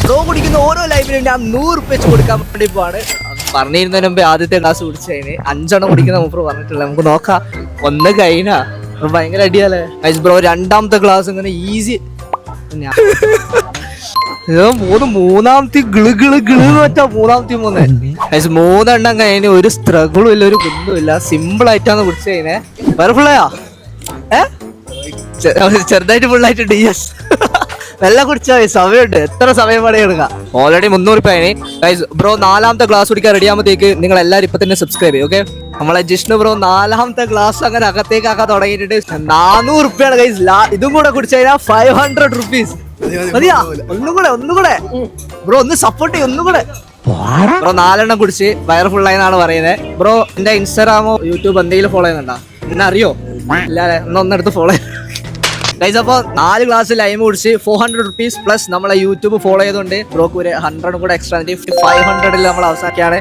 Bro കുടിക്കുന്ന ഓരോ ലൈവിലും ഞാൻ 100 രൂപ വെച്ച് കൊടുക്കാൻ വേണ്ടി പോവാണ്. പറഞ്ഞിരുന്നതിന് മുമ്പേ ആദ്യത്തെ ഗ്ലാസ് കുടിച്ചതിന് 5 എണ്ണം കുടിക്കുന്ന മൂപ്പർ പറഞ്ഞിട്ടില്ല. നമുക്ക് നോക്കാം. ഒന്ന് കഴിഞ്ഞാ ഭയങ്കര അടിയാലേ ബ്രോ. രണ്ടാമത്തെ ഗ്ലാസ് ഇങ്ങനെ ഈസി മൂന്നാമത്തെ മൂന്നെണ്ണം കഴിഞ്ഞ് ഒരു സ്ട്രഗിളും ഇല്ല, ഒരു കുന്നും ഇല്ല. സിമ്പിൾ ആയിട്ടാണ് കുടിച്ചു കഴിഞ്ഞേ. വേറെ ഫുള്ളയാ ചെറുതായിട്ട് ഫുള്ളായിട്ടുണ്ട്. യെസ് നല്ല കുടിച്ചാൽ സമയമുണ്ട്. എത്ര സമയം വേണേ എടുക്കാം. ഓൾറെഡി 300 രൂപയാണ് ബ്രോ. 4ാമത്തെ ഗ്ലാസ് കുടിക്കാൻ റെഡി ആകുമ്പോഴത്തേക്ക് നിങ്ങൾ എല്ലാവരും ഇപ്പൊ തന്നെ സബ്സ്ക്രൈബ് ചെയ്യും. ഓക്കെ, നമ്മളെ ജിഷ്ണു ബ്രോ 4ാമത്തെ ഗ്ലാസ് അങ്ങനെ അകത്തേക്ക് ആക്കാൻ തുടങ്ങിയിട്ടുണ്ട്. 400 രൂപയാണ് ഗൈസ്. ഇതും കൂടെ കുടിച്ചു കഴിഞ്ഞാൽ 500 റുപ്പീസ് മതിയാ. ഒന്നുകൂടെ ബ്രോ ഒന്ന് സപ്പോർട്ട് ചെയ്യും. ഒന്നുകൂടെ ബ്രോ 4 എണ്ണം കുടിച്ച് വയർ ഫുള്ളായി എന്നാണ് പറയുന്നത്. ബ്രോ എന്റെ ഇൻസ്റ്റാഗ്രാമോ യൂട്യൂബ് എന്തെങ്കിലും ഫോളോ ചെയ്യുന്നുണ്ടോ? എന്നെ അറിയോ? ഇല്ലാതെ ഒന്നെടുത്ത് ഫോളോ ചെയ്യും ഗൈസ്. അപ്പോൾ 4 ഗ്ലാസ് ലൈം കുടിച്ച് 400 റുപ്പീസ് പ്ലസ് നമ്മളെ യൂട്യൂബ് ഫോളോ ചെയ്തുകൊണ്ട് ബ്രോക്ക് ഒരു 100 കൂടെ എക്സ്ട്രാ 500 നമ്മൾ അവസാനിക്കുകയാണ്.